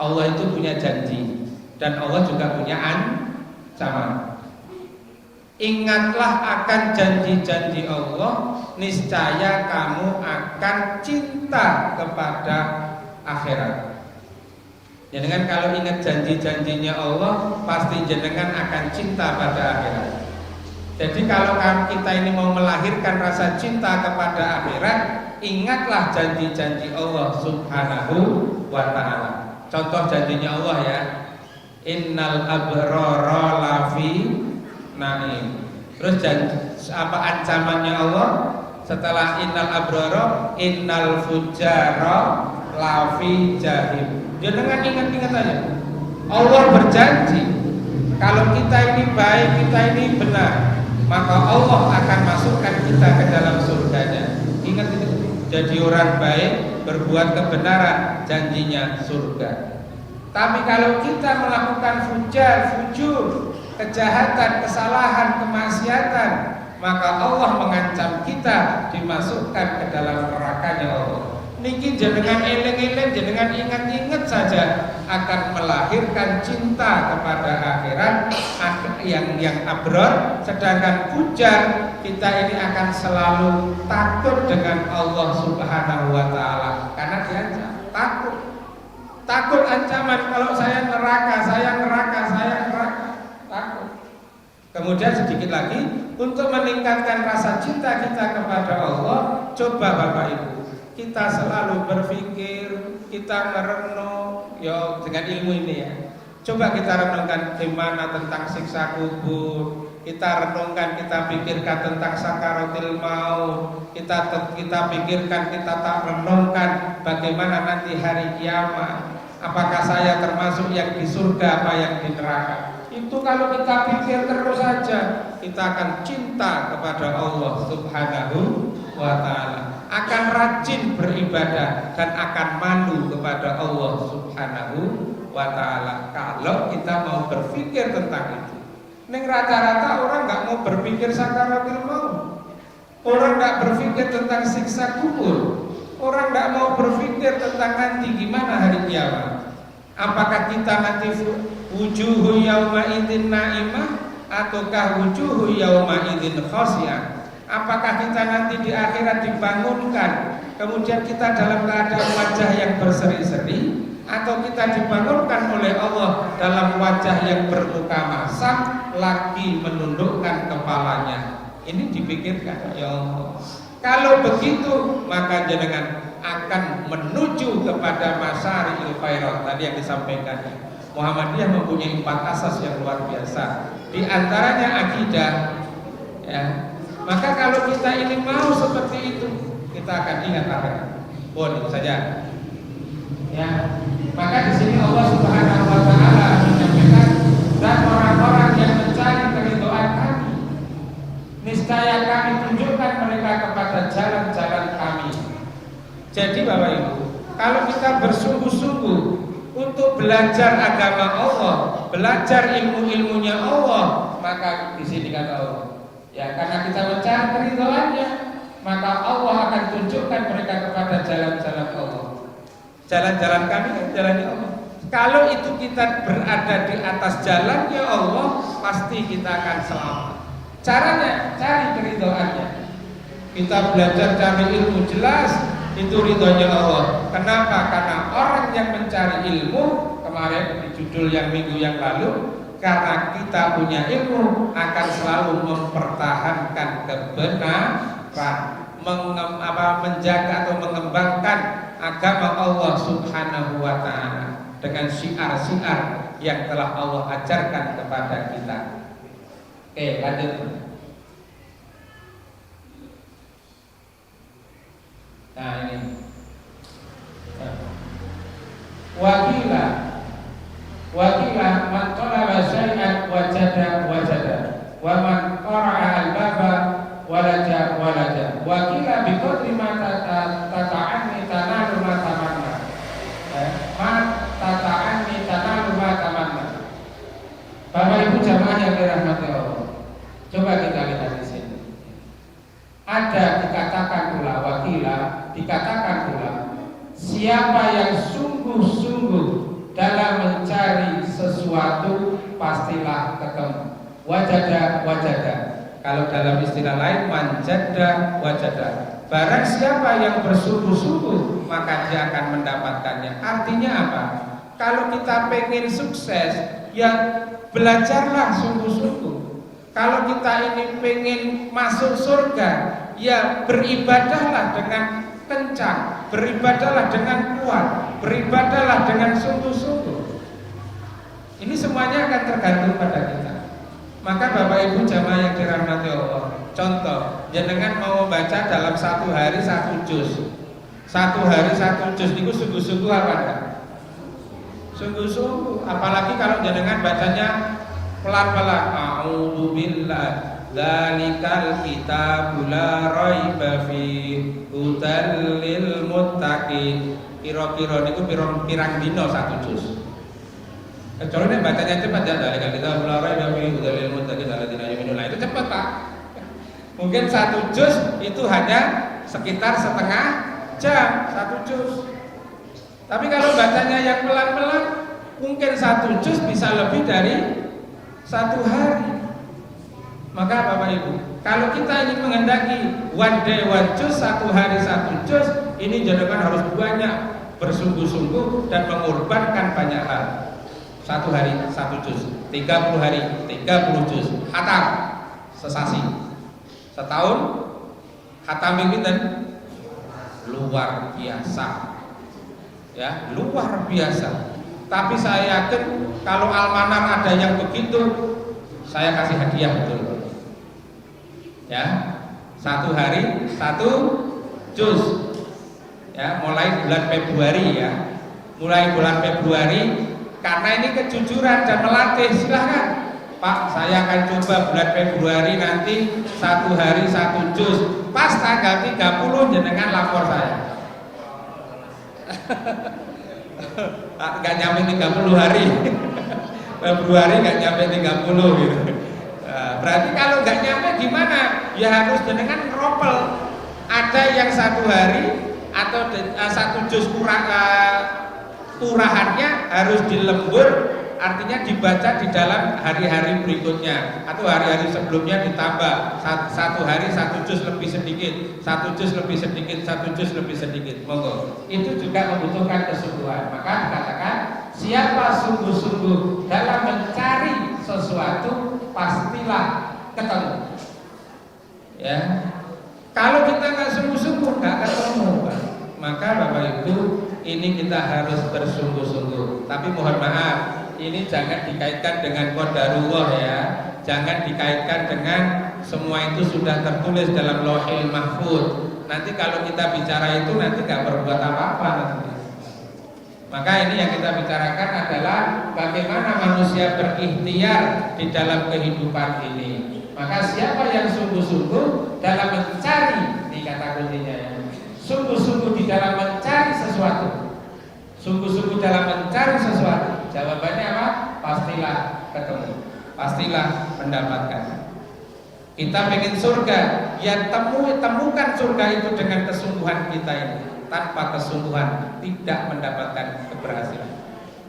Allah itu punya janji dan Allah juga punya ancaman. Ingatlah akan janji-janji Allah, niscaya kamu akan cinta kepada akhirat. Jenengan kalau ingat janji-janjinya Allah, pasti jenengan akan cinta pada akhirat. Jadi kalau kita ini mau melahirkan rasa cinta kepada akhirat, ingatlah janji-janji Allah Subhanahu wa ta'ala. Contoh janjinya Allah ya, innal abrara lafi naim. Terus apa ancamannya Allah setelah innal abrara, innal fujara lafi jahim. Jangan ingat-ingat aja. Allah berjanji kalau kita ini baik, kita ini benar, maka Allah akan masukkan kita ke dalam surganya. Ingat itu. Jadi orang baik, berbuat kebenaran, janjinya surga. Tapi kalau kita melakukan fujur, kejahatan, kesalahan, kemaksiatan, maka Allah mengancam kita dimasukkan ke dalam nerakanya Allah. Niki jenengan eleng-eleng, jenengan ingat-ingat saja akan melahirkan cinta kepada akhirat yang abrar. Sedangkan fujar, kita ini akan selalu takut dengan Allah Subhanahu wa ta'ala, karena diancam. Takut ancaman, kalau saya neraka, takut. Kemudian sedikit lagi, untuk meningkatkan rasa cinta kita kepada Allah, coba Bapak Ibu, kita selalu berpikir, kita merenung ya dengan ilmu ini ya. Coba kita renungkan gimana tentang siksa kubur, kita renungkan, kita pikirkan tentang sakaratil maut, kita pikirkan, kita tak renungkan bagaimana nanti hari kiamat. Apakah saya termasuk yang di surga apa yang di neraka? Itu kalau kita pikir terus saja, kita akan cinta kepada Allah Subhanahu wa ta'ala, akan rajin beribadah dan akan malu kepada Allah Subhanahu wa ta'ala kalau kita mau berpikir tentang itu. Ning rata-rata orang nggak mau berpikir sakaratul maut, orang nggak berpikir tentang siksa kubur, orang nggak mau berpikir tentang nanti gimana hari kiamat. Apakah kita nanti wujuhu yauma idzin naimah ataukah wujuhu yauma idzin khasiyah? Apakah kita nanti di akhirat dibangunkan kemudian kita dalam keadaan wajah yang berseri-seri, atau kita dibangunkan oleh Allah dalam wajah yang bermuka masam lagi menundukkan kepalanya? Ini dipikirkan ya Allah. Kalau begitu maka jenengan akan menuju kepada masyari'il khairat tadi yang disampaikan. Muhammadiyah mempunyai 4 asas yang luar biasa. Di antaranya akidah ya. Maka kalau kita ini mau seperti itu, kita akan ingat akhirat. Boleh saja. Ya. Maka di sini Allah Subhanahu wa taala menyampaikan, dan orang-orang yang mencari keridhaan kami, niscaya kami tunjukkan mereka kepada jalan-jalan kami. Jadi Bapak Ibu, kalau kita bersungguh-sungguh untuk belajar agama Allah, belajar ilmu-ilmunya Allah, maka di sini kata Allah, ya karena kita mencari keridhaannya, maka Allah akan tunjukkan mereka kepada jalan-jalan Allah. Jalan-jalan kami kan jalannya Allah. Kalau itu kita berada di atas jalannya Allah, pasti kita akan selamat. Caranya cari keridhaannya. Kita belajar cari ilmu, jelas itu ridhonya Allah. Kenapa? Karena orang yang mencari ilmu, kemarin di judul yang minggu yang lalu, karena kita punya ilmu akan selalu mempertahankan kebenaran, menjaga atau mengembangkan agama Allah Subhanahu wa ta'ala dengan syiar-syiar yang telah Allah ajarkan kepada kita. Oke, lanjut. Nah ini Wakila man talaba syai'an wajada wa man qara'a al-baba walaja wakila biqadri ma tata'anni tanalu ma tamanna Bapak Ibu jamaah yang dirahmati Allah, coba kita lihat di sini. Ada dikatakan pula siapa yang sungguh-sungguh dalam mencari sesuatu pastilah ketemu. Wajada. Kalau dalam istilah lain manjada wajada. Barang siapa yang bersungguh-sungguh maka dia akan mendapatkannya. Artinya apa? kalau kita pengen sukses, ya belajarlah sungguh-sungguh. Kalau kita ini pengen masuk surga, ya beribadahlah dengan kencang, beribadahlah dengan kuat, beribadahlah dengan sungguh-sungguh. Ini semuanya akan tergantung pada kita. Maka Bapak Ibu jamaah yang dirahmati Allah, contoh, jenengan mau membaca dalam 1 hari 1 juz. 1 hari 1 juz itu sungguh-sungguh apa enggak? Sungguh-sungguh, apalagi kalau jenengan bacanya pelan-pelan. A'udzu billah dzalikal kitabul la raiba fihi hudal lil muttaqin. Kira-kira niku pirang dina 1 juz. Kecuali nek bacanya cepat ya, dzalikal kitabul la raiba fihi hudal lil muttaqin alladzina yu'minuna. Itu cepat, Pak. Mungkin 1 juz itu hanya sekitar setengah jam 1 juz. Tapi kalau bacanya yang pelan-pelan, mungkin 1 juz bisa lebih dari 1 hari. Maka Bapak Ibu, kalau kita ingin menghendaki one day one juz, 1 hari 1 juz, ini jenengan harus banyak bersungguh-sungguh dan mengorbankan banyak hal. 1 hari 1 juz, 30 hari 30 juz, khatam sesasi. Setahun khatam pinten? Luar biasa. Ya, luar biasa. Tapi saya yakin kalau almanar ada yang begitu, saya kasih hadiah betul. Ya, 1 hari 1 juz. Ya, mulai bulan Februari ya. Mulai bulan Februari, karena ini kejujuran dan melatih, silahkan Pak, saya akan coba bulan Februari nanti 1 hari 1 juz. Pas tanggal 30 jenengan lapor saya. Gak nyampe 30 hari. Februari gak nyampe 30 gitu. Berarti kalau gak nyampe gimana? Ya harus jenengan ngeropel. Ada yang 1 hari atau 1 juz kurang turahannya harus dilembur, artinya dibaca di dalam hari-hari berikutnya atau hari-hari sebelumnya ditambah 1 hari 1 juz lebih sedikit, 1 juz lebih sedikit, 1 juz lebih sedikit. Monggo. Itu juga membutuhkan kesungguhan. Maka dikatakan siapa sungguh-sungguh dalam mencari sesuatu pastilah ketemu. Ya. Kalau kita nggak sungguh-sungguh nggak ketemu, Pak. Maka Bapak Ibu, ini kita harus bersungguh-sungguh. Tapi mohon maaf, ini jangan dikaitkan dengan qadarullah ya. Jangan dikaitkan dengan semua itu sudah tertulis dalam Lauhil Mahfuz. Nanti kalau kita bicara itu nanti nggak berbuat apa-apa nanti. Maka ini yang kita bicarakan adalah bagaimana manusia berikhtiar di dalam kehidupan ini. Maka siapa yang sungguh-sungguh dalam mencari, ini kata kuncinya ya, sungguh-sungguh di dalam mencari sesuatu, sungguh-sungguh dalam mencari sesuatu, jawabannya apa? Pastilah ketemu, pastilah mendapatkan. Kita pengen surga, ya temukan surga itu dengan kesungguhan kita ini. Tanpa kesungguhan tidak mendapatkan keberhasilan.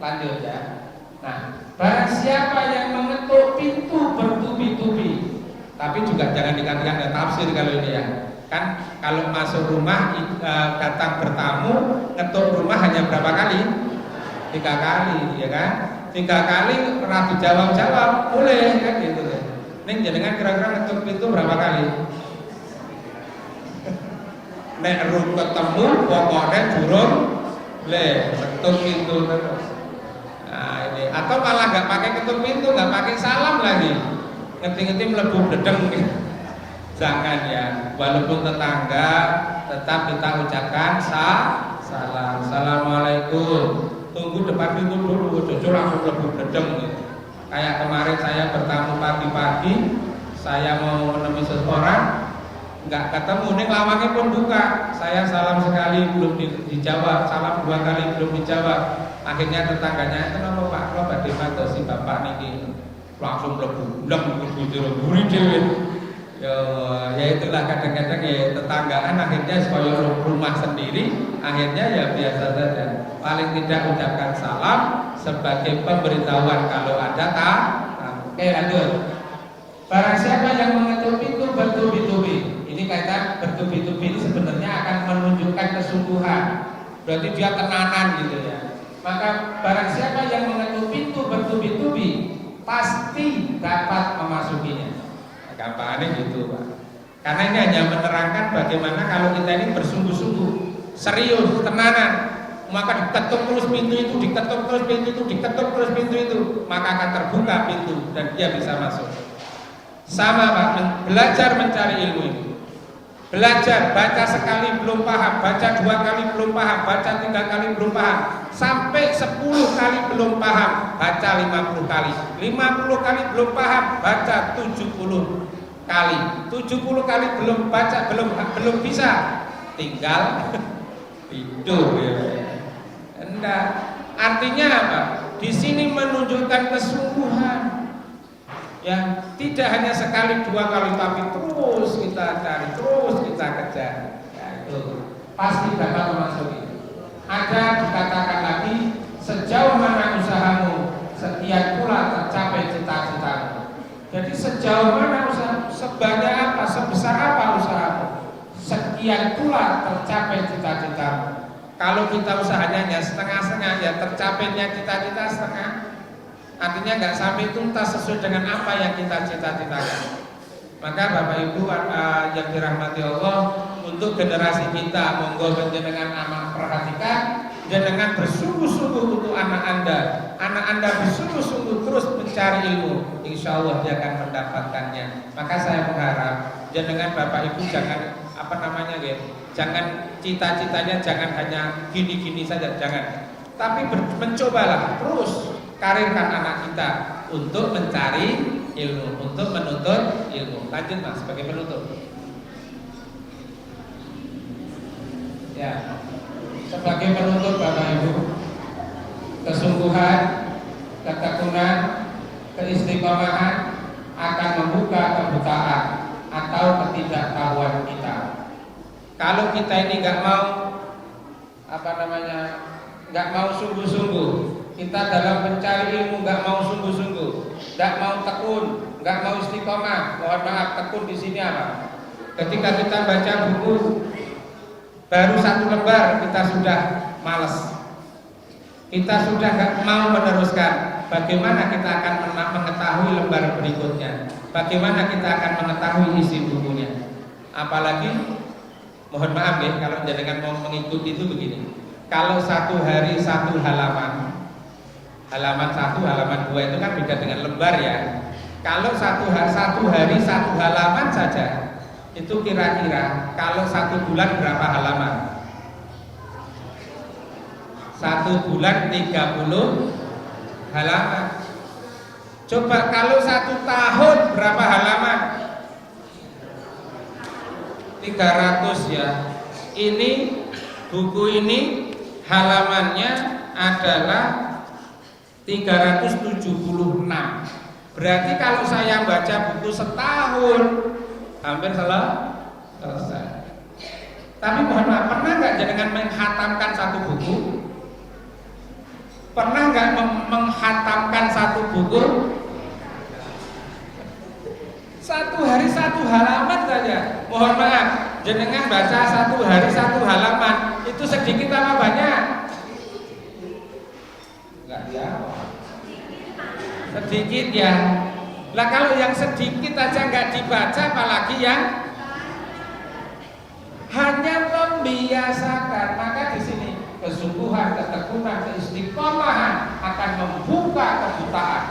Lanjut ya. Nah, barang siapa yang mengetuk pintu bertubi-tubi, tapi juga jangan dikatakan ada tafsir kalau ini ya. Kan kalau masuk rumah datang bertamu, ngetuk rumah hanya berapa kali? 3 kali, ya kan? 3 kali pernah dijawab-jawab, boleh kan gitu ya. Ning jenengan kira-kira ngetuk pintu berapa kali? Nek rum ketemu pokoknya durung le ketuk pintu terus. Nah ini, atau malah nggak pakai ketuk pintu, nggak pakai salam lagi, ngerti-ngerti melebu dedeng gitu. Jangan ya, walaupun tetangga tetap kita ucapkan salam. Assalamualaikum. Tunggu depan pintu dulu, jujur langsung melebu dedeng gitu. Kayak kemarin saya bertamu pagi-pagi, saya mau menemui seseorang, nggak ketemu, nih lawangnya pun buka. Saya salam sekali belum dijawab, salam 2 kali belum dijawab. Akhirnya tetangganya, kenapa Pak, kalau badhe matur si bapak niki langsung mlebu buri dhewe. Ya itulah kadang-kadang ya tetanggaan akhirnya supaya rumah sendiri, akhirnya ya biasa saja. Paling tidak ucapkan salam sebagai pemberitahuan kalau ada Oke lanjut. Barang siapa yang mengetuk pintu bertubi-tubi, ini kaitan bertubi-tubi ini sebenarnya akan menunjukkan kesungguhan. Berarti dia tenanan gitu ya. Maka barang siapa yang mengetuk pintu bertubi-tubi pasti dapat memasukinya. Gampangannya gitu, Pak. Karena ini hanya menerangkan bagaimana kalau kita ini bersungguh-sungguh, serius, tenanan, maka diketuk terus pintu itu, diketuk terus pintu itu, diketuk terus pintu itu, maka akan terbuka pintu dan dia bisa masuk. Sama, Pak, belajar mencari ilmu itu. Belajar, baca sekali belum paham, baca 2 kali belum paham, baca 3 kali belum paham, sampai 10 kali belum paham, baca 50 kali, 50 kali belum paham, baca 70 kali, 70 kali belum baca, belum bisa, tinggal tidur ya. Enggak, artinya apa? Di sini menunjukkan kesungguhan. Ya, tidak hanya sekali 2 kali, tapi terus kita cari, terus kita kejar. Ya, itu pasti dapat memasuki. Ada dikatakan lagi, sejauh mana usahamu, sekian pula tercapai cita-citamu. Jadi sejauh mana usaha, sebanyak apa, sebesar apa usahamu, sekian pula tercapai cita-citamu. Kalau kita usahanya hanya setengah-setengah, ya tercapainya cita-cita setengah. Artinya nggak sampai tuntas sesuai dengan apa yang kita cita-citakan. Maka Bapak Ibu yang dirahmati Allah, untuk generasi kita, monggo panjenengan amat perhatikan, jenengan bersungguh-sungguh untuk anak Anda bersungguh-sungguh terus mencari ilmu, insya Allah dia akan mendapatkannya. Maka saya mengharap jenengan Bapak Ibu jangan jangan cita-citanya jangan hanya gini-gini saja, jangan. Tapi mencobalah terus karirkan anak kita untuk mencari ilmu, untuk menuntut ilmu. Lanjut Mas, sebagai penutup. Ya, sebagai penutup Bapak Ibu, kesungguhan, ketekunan, keistiqomahan akan membuka kebutaan atau ketidaktahuan kita. Kalau kita ini nggak mau nggak mau sungguh-sungguh, kita dalam mencari ilmu nggak mau sungguh-sungguh, nggak mau tekun, nggak mau istiqomah. Mohon maaf, tekun di sini apa? Ketika kita baca buku baru 1 lembar kita sudah malas, kita sudah nggak mau meneruskan. Bagaimana kita akan mengetahui lembar berikutnya? Bagaimana kita akan mengetahui isi bukunya? Apalagi, mohon maaf ya, kalau jenengan mau mengikuti itu begini. Kalau 1 hari 1 halaman, halaman 1, halaman 2 itu kan beda dengan lembar ya. Kalau 1 hari 1 halaman saja, itu kira-kira kalau 1 bulan berapa halaman? 1 bulan 30 halaman. Coba kalau 1 tahun berapa halaman? 300 ya. Ini buku ini halamannya adalah 376. Berarti kalau saya baca buku setahun hampir selesai. Tapi mohon maaf, pernah nggak jenengan menghatamkan 1 buku? Pernah nggak menghatamkan 1 buku? 1 hari 1 halaman saja. Mohon maaf, jenengan baca 1 hari 1 halaman itu sedikit apa banyak? Enggak jawab. Sedikit ya. Lah kalau yang sedikit aja nggak dibaca, apalagi yang hanya membiasakan. Maka di sini kesungguhan, ketekunan, keistiqomahan akan membuka kebutaan.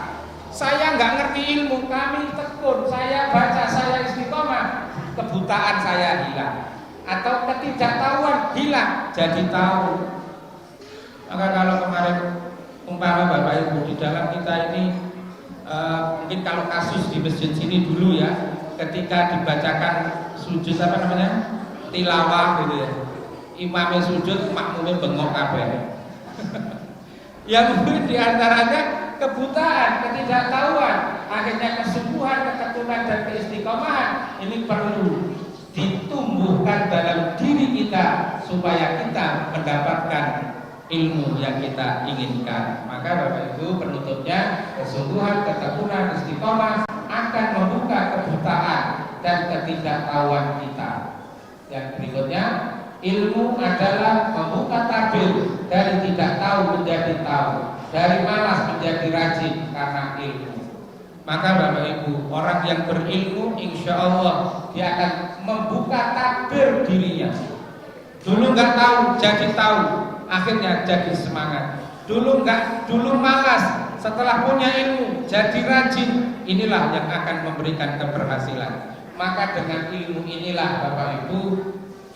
Saya nggak ngerti ilmu, kami tekun, saya baca, saya istiqomah, kebutaan saya hilang, atau ketidaktahuan hilang, jadi tahu. Maka kalau kemarin umpama Bapak Ibu di dalam kita ini, mungkin kalau kasus di masjid sini dulu ya, ketika dibacakan sujud tilawah gitu ya, imamnya sujud, makmumnya bengok kabeh. Ya mungkin diantaranya kebutaan, ketidaktahuan, akhirnya kesungguhan, ketekunan dan keistiqomahan ini perlu ditumbuhkan dalam diri kita supaya kita mendapatkan ilmu yang kita inginkan. Maka Bapak Ibu, penutupnya, kesungguhan, ketekunan, istiqomah akan membuka kebutaan dan ketidaktahuan kita. Yang berikutnya, Ilmu adalah membuka tabir dari tidak tahu menjadi tahu, dari malas menjadi rajin karena ilmu. Maka Bapak Ibu, orang yang berilmu insya Allah dia akan membuka tabir dirinya. Dulu nggak tahu jadi tahu, akhirnya jadi semangat. Dulu malas, setelah punya ilmu jadi rajin. Inilah yang akan memberikan keberhasilan. Maka dengan ilmu inilah Bapak Ibu,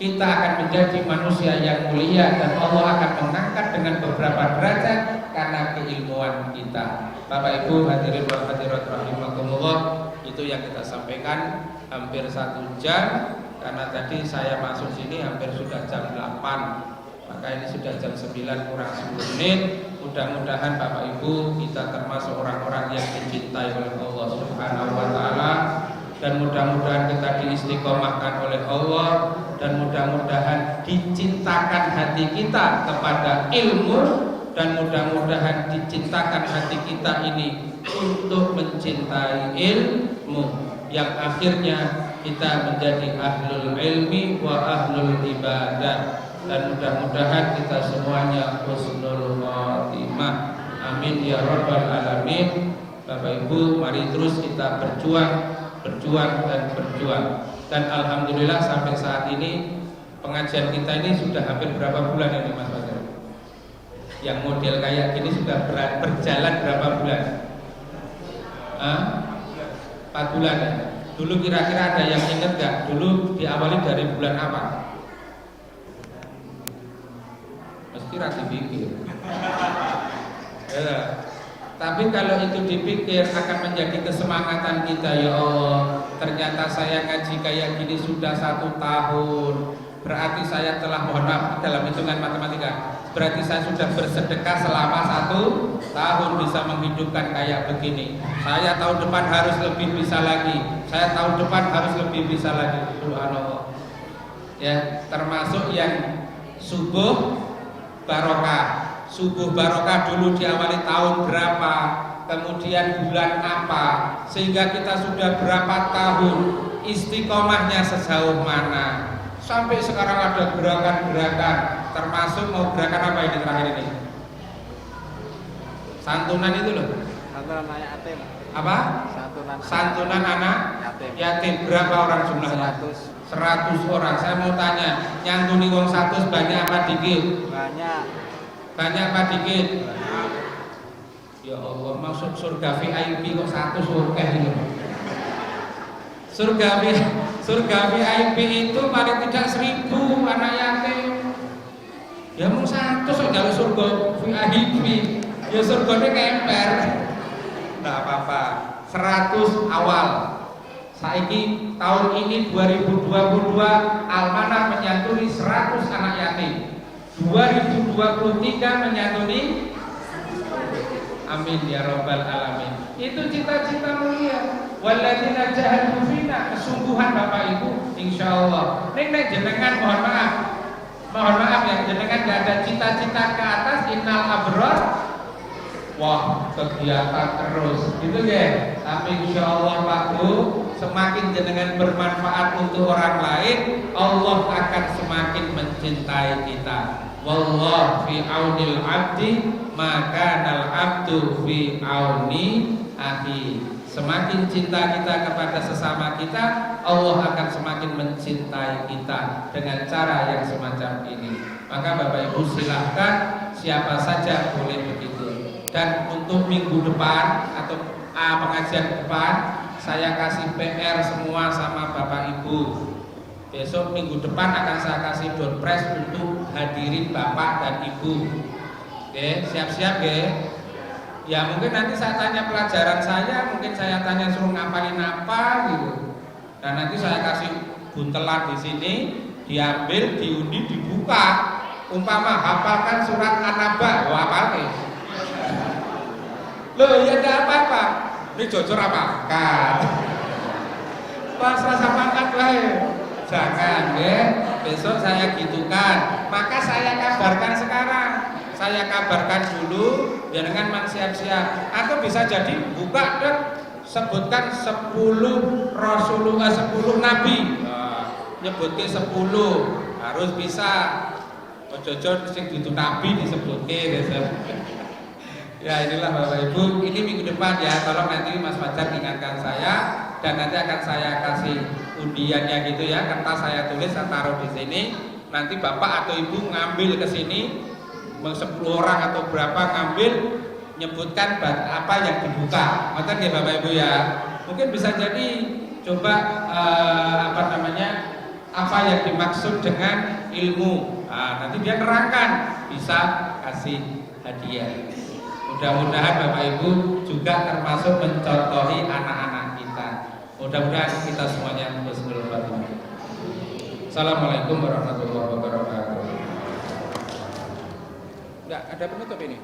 kita akan menjadi manusia yang mulia dan Allah akan mengangkat dengan beberapa derajat karena keilmuan kita. Bapak Ibu hadirin wal hadirat rahimakumullah, itu yang kita sampaikan hampir 1 jam karena tadi saya masuk sini hampir sudah jam 8. Maka ini sudah jam 9 kurang 10 menit. Mudah-mudahan Bapak Ibu kita termasuk orang-orang yang dicintai oleh Allah Subhanahu wa taala. Dan mudah-mudahan kita diistiqomahkan oleh Allah, dan mudah-mudahan dicintakan hati kita kepada ilmu, dan mudah-mudahan dicintakan hati kita ini untuk mencintai ilmu, yang akhirnya kita menjadi ahlul ilmi wa ahlul ibadah. Dan mudah-mudahan kita semuanya husnul khatimah. Amin ya rabbal alamin. Bapak Ibu, mari terus kita berjuang. Dan alhamdulillah sampai saat ini pengajian kita ini sudah hampir berapa bulan ini Mas Fajar? Yang model kayak gini sudah berjalan berapa bulan? 4 bulan ya? Dulu kira-kira ada yang ingat gak? Dulu diawali dari bulan apa? Mesti rati pikir. Ya. Tapi kalau itu dipikir akan menjadi kesemangatan kita, ya Allah. Ternyata saya ngaji kayak gini sudah 1 tahun. Berarti saya telah, mohon maaf dalam hitungan matematika, berarti saya sudah bersedekah selama 1 tahun bisa menghidupkan kayak begini. Saya tahun depan harus lebih bisa lagi. Saya tahun depan harus lebih bisa lagi. Subhanallah. Ya, termasuk yang subuh barokah. Subuh barokah dulu diawali tahun berapa, kemudian bulan apa, sehingga kita sudah berapa tahun, istiqomahnya sejauh mana. Sampai sekarang ada gerakan-gerakan, termasuk mau gerakan apa ini terakhir ini? Santunan itu loh. Santunan anak yatim. Apa? Santunan anak yatim. Berapa orang jumlahnya? 100 orang. Saya mau tanya, nyantuni wong 100 banyak apa dikit? Banyak apa dikit? Ya Allah, masuk surga VIP kok 100 surga ini. Surga VIP itu paling tidak 1000 anak yatim. Ya mau 100 kok jalur surga VIP. Ya surganya kemper. Nggak apa-apa. 100 awal. Saiki tahun ini 2022 Almanah menyantuni 100 anak yatim. 2023 menyantuni, amin ya rabbal alamin. Itu cita-cita mulia. Walladzina jahadu fina, kesungguhan Bapak Ibu insyaallah. Nek jenengan mohon maaf ya, jenengan gak ada cita-cita ke atas innal abrar. Wah, kegiatan terus gitu ya. Tapi insyaallah Pak Bu, semakin jenengan bermanfaat untuk orang lain, Allah akan semakin mencintai kita. Wallahu fi aunil abdi, maka nal abdu fi auni akhi. Semakin cinta kita kepada sesama kita, Allah akan semakin mencintai kita dengan cara yang semacam ini. Maka Bapak Ibu silahkan siapa saja boleh begitu. Dan untuk minggu depan atau pengajian depan, saya kasih PR semua sama Bapak Ibu. Besok minggu depan akan saya kasih door prize untuk hadirin Bapak dan Ibu. Oke, siap-siap ya. Ya mungkin nanti saya tanya pelajaran saya, mungkin saya tanya suruh ngapalin apa gitu. Dan nanti saya kasih buntelan di sini, diambil, diundi, dibuka. Umpama hafalkan surat An-Naba, wah hafal. Loh ya enggak apa-apa. Ini jujur apa? Kan. Pas rasa makan bae. Jangan ya. Besok saya gitukan. Maka saya kabarkan sekarang. Saya kabarkan dulu, ya dengan man siap-siap. Atau bisa jadi buka dan sebutkan 10 Rasulullah, 10 Nabi. Nyebutnya 10. harus bisa. Ojo-ojo sing dudu nabi disebutke. Ya inilah Bapak Ibu, ini minggu depan ya, tolong nanti Mas Fajar ingatkan saya dan nanti akan saya kasih undiannya gitu ya, kertas saya tulis, saya taruh di sini. Nanti Bapak atau Ibu ngambil ke sini, 10 orang atau berapa ngambil, nyebutkan apa yang dibuka. Ngoten ya Bapak Ibu ya. Mungkin bisa jadi coba apa yang dimaksud dengan ilmu. Nah, nanti dia kerangkan, bisa kasih hadiah. Mudah-mudahan Bapak Ibu juga termasuk mencontohi anak-anak kita. Mudah-mudahan kita semuanya husnul khotimah. Assalamualaikum warahmatullahi wabarakatuh. Enggak ada penutup ini.